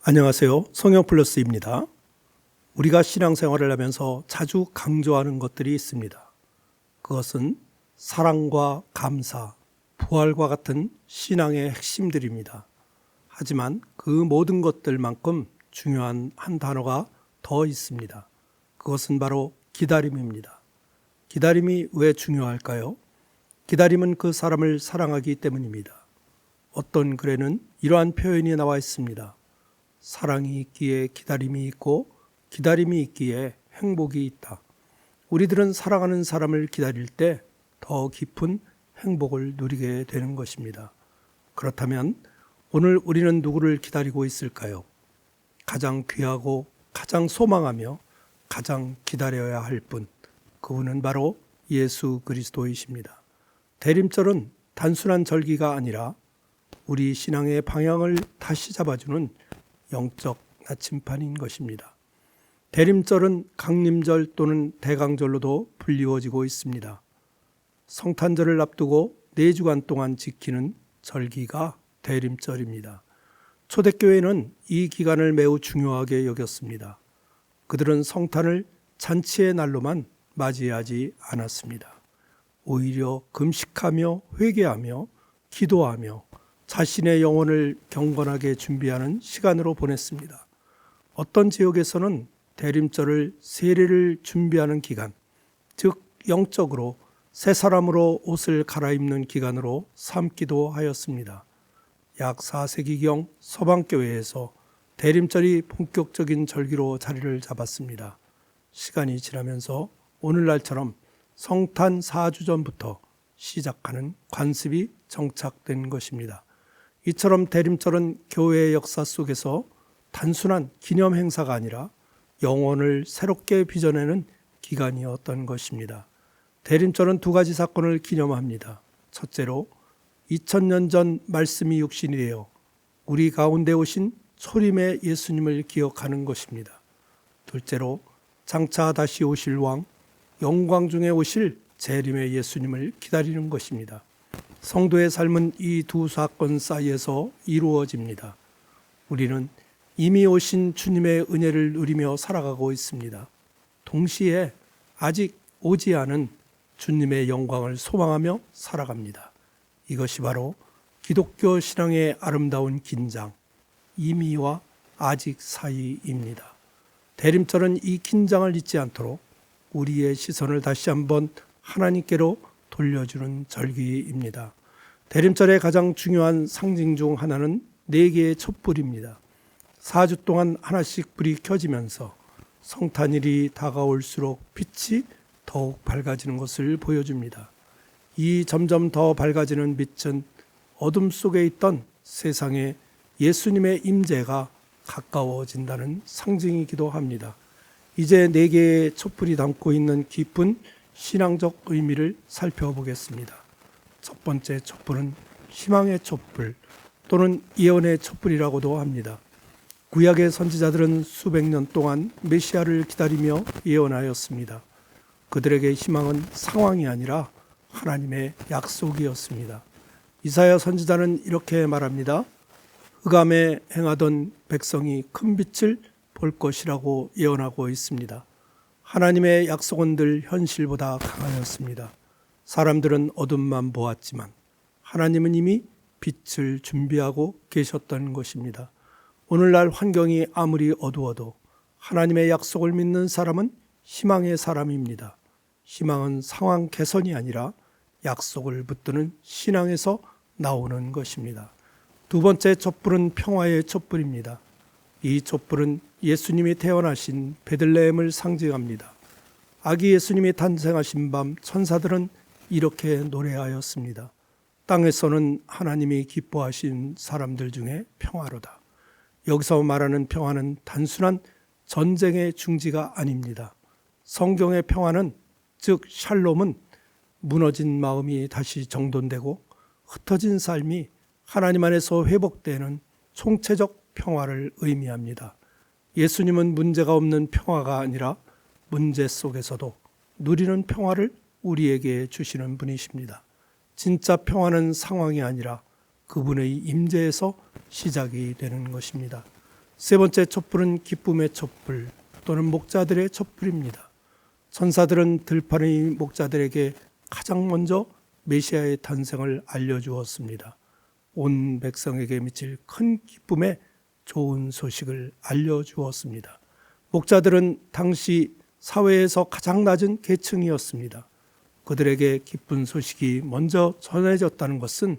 안녕하세요. 성경플러스입니다. 우리가 신앙생활을 하면서 자주 강조하는 것들이 있습니다. 그것은 사랑과 감사, 부활과 같은 신앙의 핵심들입니다. 하지만 그 모든 것들만큼 중요한 한 단어가 더 있습니다. 그것은 바로 기다림입니다. 기다림이 왜 중요할까요? 기다림은 그 사람을 사랑하기 때문입니다. 어떤 글에는 이러한 표현이 나와 있습니다. 사랑이 있기에 기다림이 있고 기다림이 있기에 행복이 있다. 우리들은 사랑하는 사람을 기다릴 때 더 깊은 행복을 누리게 되는 것입니다. 그렇다면 오늘 우리는 누구를 기다리고 있을까요? 가장 귀하고 가장 소망하며 가장 기다려야 할 분, 그분은 바로 예수 그리스도이십니다. 대림절은 단순한 절기가 아니라 우리 신앙의 방향을 다시 잡아주는 영적 나침판인 것입니다. 대림절은 강림절 또는 대강절로도 불리워지고 있습니다. 성탄절을 앞두고 4주간 동안 지키는 절기가 대림절입니다. 초대교회는 이 기간을 매우 중요하게 여겼습니다. 그들은 성탄을 잔치의 날로만 맞이하지 않았습니다. 오히려 금식하며 회개하며 기도하며 자신의 영혼을 경건하게 준비하는 시간으로 보냈습니다. 어떤 지역에서는 대림절을 세례를 준비하는 기간, 즉 영적으로 새 사람으로 옷을 갈아입는 기간으로 삼기도 하였습니다. 약 4세기경 서방교회에서 대림절이 본격적인 절기로 자리를 잡았습니다. 시간이 지나면서 오늘날처럼 성탄 4주 전부터 시작하는 관습이 정착된 것입니다. 이처럼 대림절은 교회의 역사 속에서 단순한 기념 행사가 아니라 영혼을 새롭게 빚어내는 기간이었던 것입니다. 대림절은 2가지 사건을 기념합니다. 첫째로 2000년 전 말씀이 육신이 되어 우리 가운데 오신 초림의 예수님을 기억하는 것입니다. 둘째로 장차 다시 오실 왕, 영광 중에 오실 재림의 예수님을 기다리는 것입니다. 성도의 삶은 이 2 사건 사이에서 이루어집니다. 우리는 이미 오신 주님의 은혜를 누리며 살아가고 있습니다. 동시에 아직 오지 않은 주님의 영광을 소망하며 살아갑니다. 이것이 바로 기독교 신앙의 아름다운 긴장, 이미와 아직 사이입니다. 대림절은 이 긴장을 잊지 않도록 우리의 시선을 다시 한번 하나님께로 돌려주는 절기입니다. 대림절의 가장 중요한 상징 중 하나는 4개의 촛불입니다. 4주 동안 하나씩 불이 켜지면서 성탄일이 다가올수록 빛이 더욱 밝아지는 것을 보여줍니다. 이 점점 더 밝아지는 빛은 어둠 속에 있던 세상에 예수님의 임재가 가까워진다는 상징이기도 합니다. 이제 4개의 촛불이 담고 있는 깊은 신앙적 의미를 살펴보겠습니다. 첫 번째 촛불은 희망의 촛불 또는 예언의 촛불이라고도 합니다. 구약의 선지자들은 수백 년 동안 메시아를 기다리며 예언하였습니다. 그들에게 희망은 상황이 아니라 하나님의 약속이었습니다. 이사야 선지자는 이렇게 말합니다. 흑암에 행하던 백성이 큰 빛을 볼 것이라고 예언하고 있습니다. 하나님의 약속은 늘 현실보다 강하였습니다. 사람들은 어둠만 보았지만 하나님은 이미 빛을 준비하고 계셨던 것입니다. 오늘날 환경이 아무리 어두워도 하나님의 약속을 믿는 사람은 희망의 사람입니다. 희망은 상황 개선이 아니라 약속을 붙드는 신앙에서 나오는 것입니다. 2번째 촛불은 평화의 촛불입니다. 이 촛불은 예수님이 태어나신 베들레헴을 상징합니다. 아기 예수님이 탄생하신 밤 천사들은 이렇게 노래하였습니다. 땅에서는 하나님이 기뻐하신 사람들 중에 평화로다. 여기서 말하는 평화는 단순한 전쟁의 중지가 아닙니다. 성경의 평화는, 즉 샬롬은 무너진 마음이 다시 정돈되고 흩어진 삶이 하나님 안에서 회복되는 총체적 평화를 의미합니다. 예수님은 문제가 없는 평화가 아니라 문제 속에서도 누리는 평화를 우리에게 주시는 분이십니다. 진짜 평화는 상황이 아니라 그분의 임재에서 시작이 되는 것입니다. 세 번째 촛불은 기쁨의 촛불 또는 목자들의 촛불입니다. 천사들은 들판의 목자들에게 가장 먼저 메시아의 탄생을 알려주었습니다. 온 백성에게 미칠 큰 기쁨의 좋은 소식을 알려주었습니다. 목자들은 당시 사회에서 가장 낮은 계층이었습니다. 그들에게 기쁜 소식이 먼저 전해졌다는 것은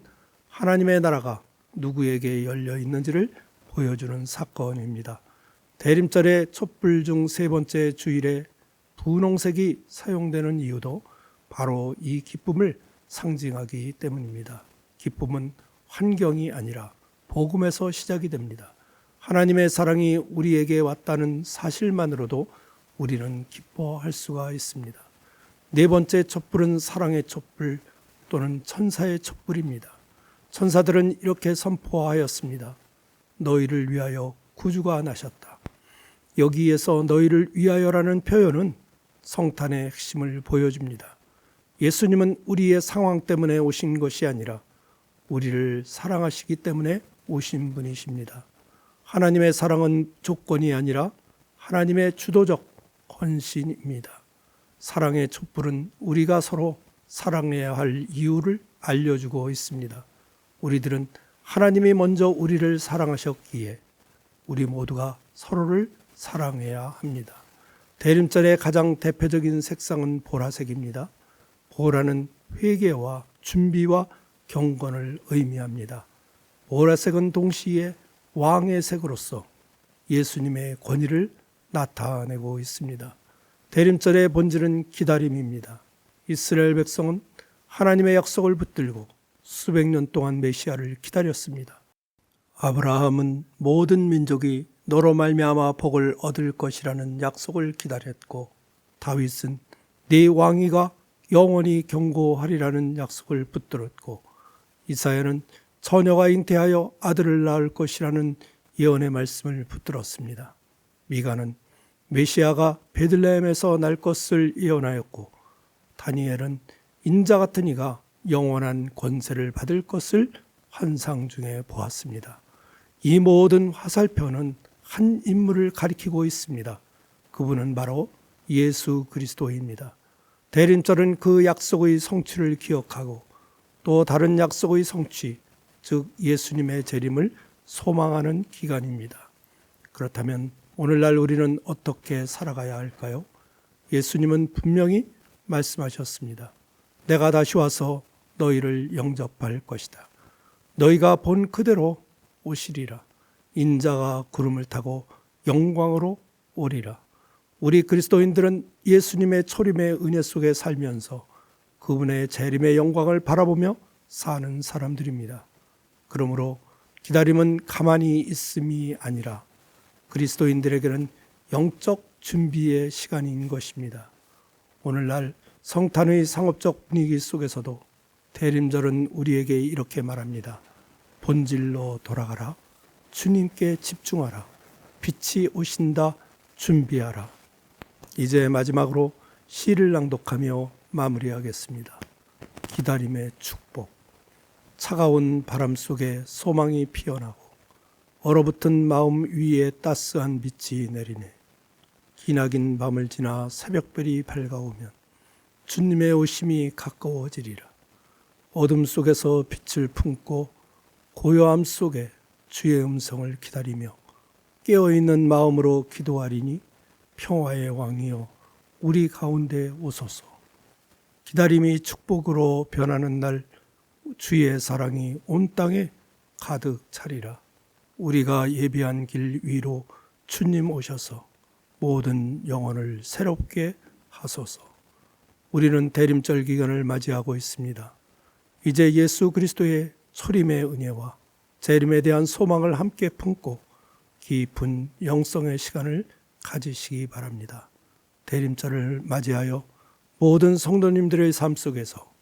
하나님의 나라가 누구에게 열려 있는지를 보여주는 사건입니다. 대림절의 촛불 중 세 번째 주일에 분홍색이 사용되는 이유도 바로 이 기쁨을 상징하기 때문입니다. 기쁨은 환경이 아니라 복음에서 시작이 됩니다. 하나님의 사랑이 우리에게 왔다는 사실만으로도 우리는 기뻐할 수가 있습니다. 네 번째 촛불은 사랑의 촛불 또는 천사의 촛불입니다. 천사들은 이렇게 선포하였습니다. 너희를 위하여 구주가 나셨다. 여기에서 너희를 위하여라는 표현은 성탄의 핵심을 보여줍니다. 예수님은 우리의 상황 때문에 오신 것이 아니라 우리를 사랑하시기 때문에 오신 분이십니다. 하나님의 사랑은 조건이 아니라 하나님의 주도적 헌신입니다. 사랑의 촛불은 우리가 서로 사랑해야 할 이유를 알려주고 있습니다. 우리들은 하나님이 먼저 우리를 사랑하셨기에 우리 모두가 서로를 사랑해야 합니다. 대림절의 가장 대표적인 색상은 보라색입니다. 보라는 회개와 준비와 경건을 의미합니다. 보라색은 동시에 왕의 색으로서 예수님의 권위를 나타내고 있습니다. 대림절의 본질은 기다림입니다. 이스라엘 백성은 하나님의 약속을 붙들고 수백 년 동안 메시아를 기다렸습니다. 아브라함은 모든 민족이 너로 말미암아 복을 얻을 것이라는 약속을 기다렸고, 다윗은 네 왕위가 영원히 경고하리라는 약속을 붙들었고, 이사야는 처녀가 잉태하여 아들을 낳을 것이라는 예언의 말씀을 붙들었습니다. 미가는 메시아가 베들레헴에서 날 것을 예언하였고, 다니엘은 인자 같은 이가 영원한 권세를 받을 것을 환상 중에 보았습니다. 이 모든 화살표는 한 인물을 가리키고 있습니다. 그분은 바로 예수 그리스도입니다. 대림절은 그 약속의 성취를 기억하고 또 다른 약속의 성취, 즉 예수님의 재림을 소망하는 기간입니다. 그렇다면 오늘날 우리는 어떻게 살아가야 할까요? 예수님은 분명히 말씀하셨습니다. 내가 다시 와서 너희를 영접할 것이다. 너희가 본 그대로 오시리라. 인자가 구름을 타고 영광으로 오리라. 우리 그리스도인들은 예수님의 초림의 은혜 속에 살면서 그분의 재림의 영광을 바라보며 사는 사람들입니다. 그러므로 기다림은 가만히 있음이 아니라 그리스도인들에게는 영적 준비의 시간인 것입니다. 오늘날 성탄의 상업적 분위기 속에서도 대림절은 우리에게 이렇게 말합니다. 본질로 돌아가라. 주님께 집중하라. 빛이 오신다. 준비하라. 이제 마지막으로 시를 낭독하며 마무리하겠습니다. 기다림의 축복. 차가운 바람 속에 소망이 피어나고 얼어붙은 마음 위에 따스한 빛이 내리네. 기나긴 밤을 지나 새벽별이 밝아오면 주님의 오심이 가까워지리라. 어둠 속에서 빛을 품고 고요함 속에 주의 음성을 기다리며 깨어있는 마음으로 기도하리니 평화의 왕이여 우리 가운데 오소서. 기다림이 축복으로 변하는 날 주의 사랑이 온 땅에 가득 차리라. 우리가 예비한 길 위로 주님 오셔서 모든 영혼을 새롭게 하소서. 우리는 대림절 기간을 맞이하고 있습니다. 이제 예수 그리스도의 초림의 은혜와 재림에 대한 소망을 함께 품고 깊은 영성의 시간을 가지시기 바랍니다. 대림절을 맞이하여 모든 성도님들의 삶 속에서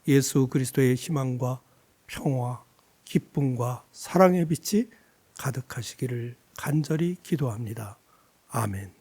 예수 그리스도의 희망과 평화, 기쁨과 사랑의 빛이 가득하시기를 간절히 기도합니다. 아멘.